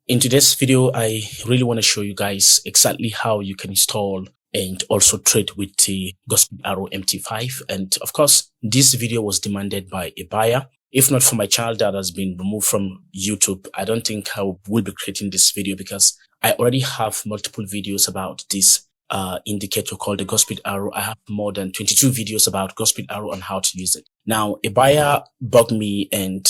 In today's video, I really want to show you guys exactly how you can install and also trade with the Godspeed Arrow MT5. And of course, this video was demanded by a buyer. If not for my channel that has been removed from YouTube, I don't think I will be creating this video because I already have multiple videos about this indicator called the Godspeed Arrow. I have more than 22 videos about Godspeed Arrow and how to use it. Now, a buyer bugged me and,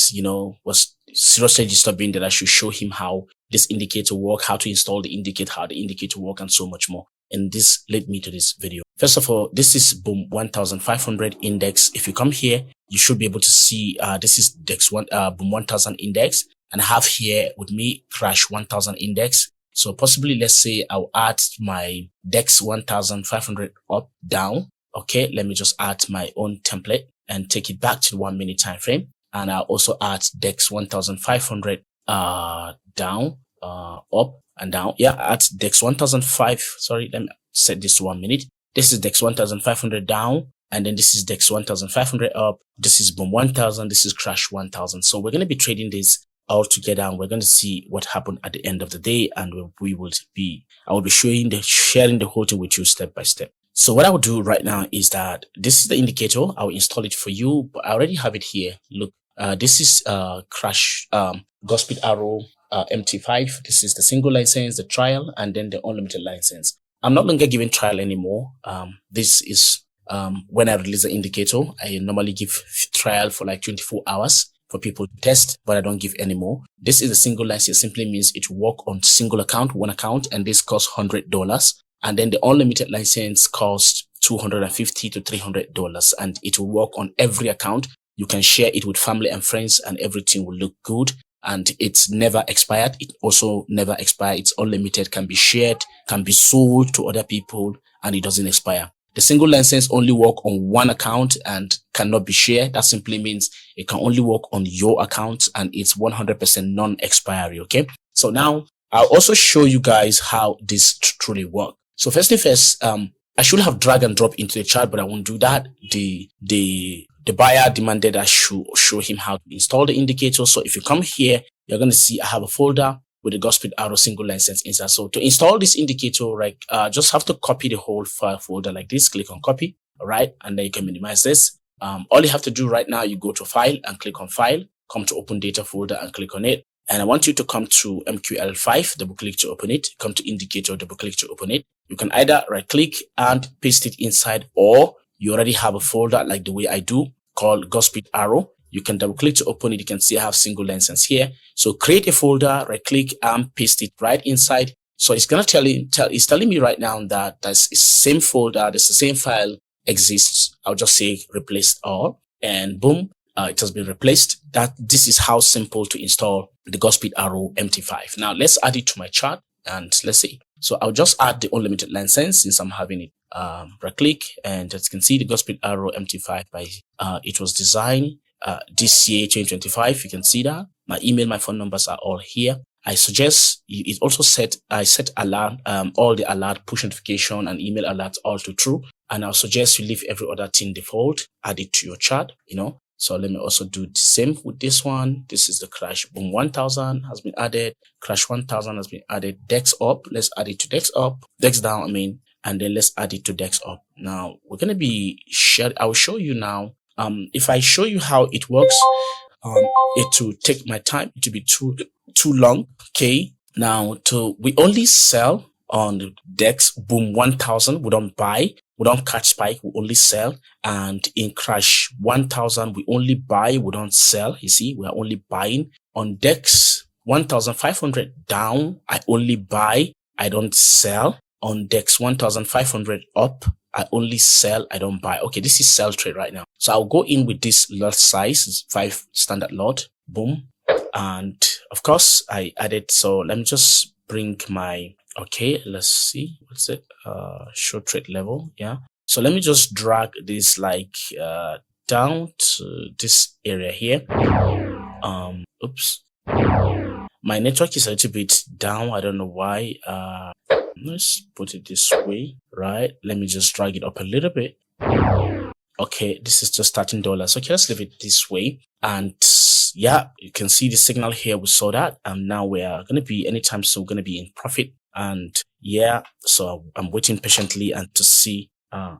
was seriously disturbing that I should show him how this indicator work, how to install the indicator, how the indicator work, and so much more. And this led me to this video. First of all, this is Boom 1500 index. If you come here, you should be able to see this is Boom 1000 index, and I have here with me Crash 1000 index. So possibly, let's say I'll add my DEX 1500 up, down. Okay, let me just add my own template and take it back to the 1 minute time frame. And I'll also add DEX 1500 down, up and down. Yeah, at DEX 1005. Sorry, let me set this to 1 minute. This is DEX 1500 down, and then this is DEX 1500 up. This is Boom 1000. This is Crash 1000. So we're going to be trading this all together, and we're going to see what happened at the end of the day. And I will be sharing the whole thing with you step by step. So what I will do right now is that this is the indicator. I'll install it for you, but I already have it here. Look, this is Crash Godspeed Arrow MT5. This is the single license, the trial, and then the unlimited license. I'm no longer giving trial anymore. This is when I release the indicator. I normally give trial for like 24 hours for people to test, but I don't give anymore. This is a single license. It simply means it will work on single account, one account, and this costs $100. And then the unlimited license costs $250 to $300, and it will work on every account. You can share it with family and friends, and everything will look good. And it's never expired. It also never expires. It's unlimited, can be shared, can be sold to other people, and it doesn't expire. The single license only work on one account and cannot be shared. That simply means it can only work on your account, and it's 100% non-expiry. Okay. So now I'll also show you guys how this truly works. So firstly, I should have drag and drop into the chart, but I won't do that. The buyer demanded I should show him how to install the indicator. So if you come here, you're going to see I have a folder with the Godspeed Arrow single license inside. So to install this indicator, right, just have to copy the whole file folder like this. Click on copy. All right. And then you can minimize this. All you have to do right now, you go to file and click on file, come to open data folder and click on it. And I want you to come to MQL5, double click to open it, come to indicator, double click to open it. You can either right click and paste it inside, or you already have a folder like the way I do called Godspeed Arrow. You can double click to open it. You can see I have single license here. So create a folder, right click and paste it right inside. So it's going to it's telling me right now that that's the same folder, the same file exists. I'll just say replace all, and boom, it has been replaced. This is how simple to install the Godspeed Arrow MT5. Now let's add it to my chart and let's see. So I'll just add the unlimited license since I'm having it. Right click, and as you can see, the Godspeed Arrow MT5 by it was designed this year 2025. You can see that my email, my phone numbers are all here. I suggest it also I set alarm, all the alert, push notification and email alerts all to true. And I'll suggest you leave every other thing default, add it to your chart, So let me also do the same with this one. This is the Crash Boom 1000 has been added. Crash 1000 has been added. DEX up. Let's add it to DEX up. DEX down, and then let's add it to DEX up. Now we're going to be shared. I'll show you now. If I show you how it works, it will take my time. It will be too long. Okay. Now we only sell on the DEX Boom 1000. We don't buy. We don't catch spike, we only sell. And in Crash 1000, we only buy, we don't sell. You see, we are only buying. On DEX 1500 down, I only buy, I don't sell. On DEX 1500 up, I only sell, I don't buy. Okay, this is sell trade right now. So I'll go in with this lot size, 5 standard lot, boom. And of course, I added, so let me just bring my, okay, let's see, what's it? Show trade level. Yeah. So let me just drag this down to this area here. Oops. My network is a little bit down. I don't know why. Let's put it this way, right? Let me just drag it up a little bit. Okay, this is just $13. Okay, let's leave it this way. And yeah, you can see the signal here. We saw that, and now we are going to be anytime soon going to be in profit. And yeah, so I'm waiting patiently and to see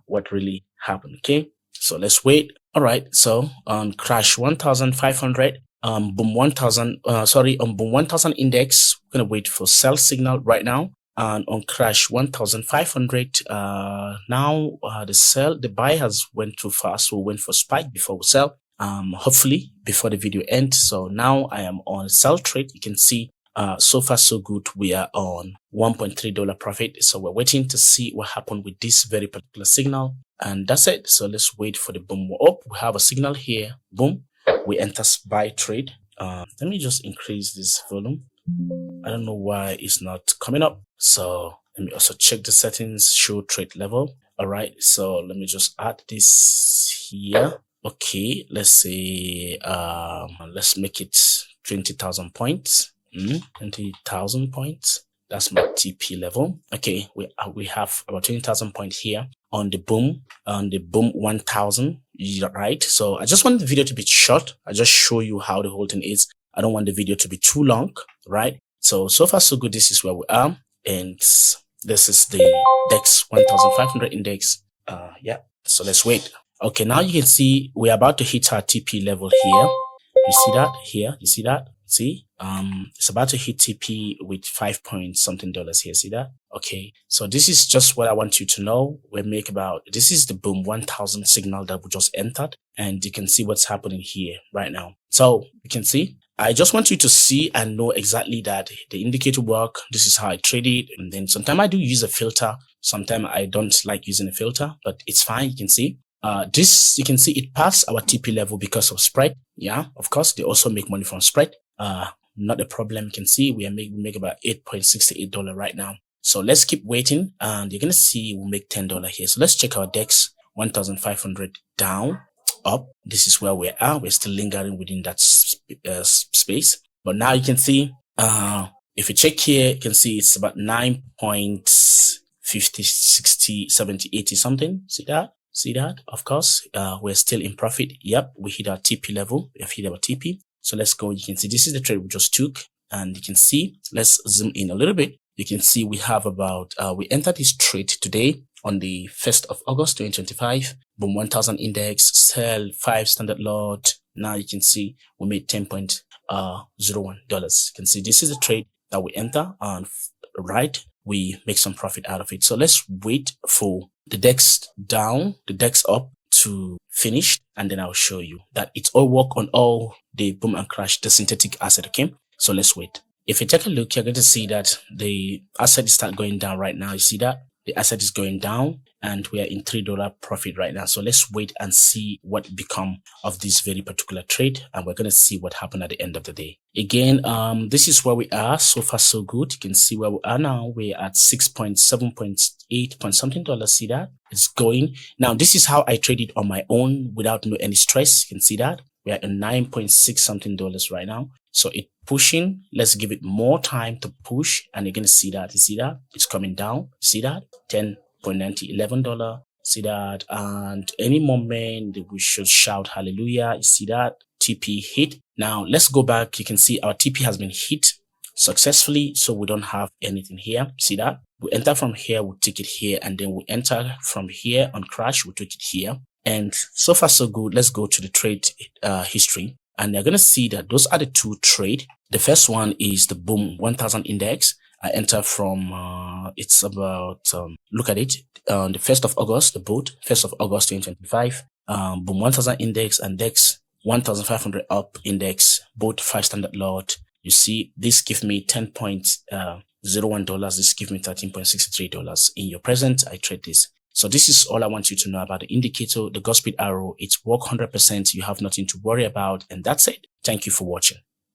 what really happened. Okay, so let's wait. All right, so on crash 1500, boom 1000, boom 1000 index, we're gonna wait for sell signal right now. And on crash 1500, now the buy has went too fast, so we went for spike before we sell. Hopefully before the video ends. So now I am on sell trade. You can see so far so good. We are on $1.3 profit. So we're waiting to see what happened with this very particular signal. And that's it. So let's wait for the boom. We're up. We have a signal here. Boom. We enter buy trade. Let me just increase this volume. I don't know why it's not coming up. So let me also check the settings, show trade level. All right. So let me just add this here. Okay. Let's say, let's make it 20,000 points. 20,000 points. That's my TP level. Okay. We have about 20,000 points here on the boom 1000. Right. So I just want the video to be short. I just show you how the whole thing is. I don't want the video to be too long, right? So far so good. This is where we are. And this is the DEX 1500 index. Yeah. So let's wait. Okay. Now you can see we're about to hit our TP level here. You see that here? You see that? See? It's about to hit TP with 5 point something dollars here. See that? Okay. So this is just what I want you to know. This is the boom 1000 signal that we just entered. And you can see what's happening here right now. So you can see, I just want you to see and know exactly that the indicator work. This is how I trade it. And then sometimes I do use a filter. Sometimes I don't like using a filter, but it's fine. You can see. You can see it passed our TP level because of spread. Yeah, of course, they also make money from spread. Not a problem. You can see we make about $8.68 right now. So let's keep waiting, and you're gonna see we'll make $10 here. So let's check our DEX 1500 down, up. This is where we are. We're still lingering within that space, but now you can see, if you check here, you can see it's about 9.50, 60, 70, 80 something. See that? See that? Of course, we're still in profit. Yep, we hit our TP level. We have hit our TP. So let's go. You can see this is the trade we just took, and you can see, let's zoom in a little bit. You can see we have about, we entered this trade today on the 1st of August, 2025. Boom 1000 index, sell 5 standard lot. Now you can see we made $10.01. You can see this is the trade that we enter, and right, we make some profit out of it. So let's wait for the DEX down, the DEX up to finish, and then I'll show you that it's all work on all the boom and crash, the synthetic asset. Okay, so let's wait. If you take a look, you're going to see that the asset is start going down right now. You see that the asset is going down, and we are in $3 profit right now. So let's wait and see what become of this very particular trade, and we're going to see what happened at the end of the day. Again, this is where we are. So far so good. You can see where we are now. We're at 6.7.8 point something dollars. See that? It's going. Now this is how I traded on my own without any stress. You can see that we are at 9.6 something dollars right now. So it pushing. Let's give it more time to push, and you're going to see that. You see that? It's coming down. See that? $10.90, $11. See that? And any moment we should shout hallelujah. You see that? TP hit. Now let's go back. You can see our TP has been hit successfully, so we don't have anything here. See that? We enter from here, we take it here, and then we enter from here on crash, we take it here. And so far so good. Let's go to the trade history, and you're gonna see that those are the two trade. The first one is the boom 1000 index. I enter from it's about look at it on the 1st of August, the boat 1st of August 2025. Boom 1000 index and DEX 1500 up index, both 5 standard lot. You see, this give me $10.01. This give me $13.63 in your present. I trade this. So this is all I want you to know about the indicator, the Godspeed Arrow. It's work 100%. You have nothing to worry about, and that's it. Thank you for watching.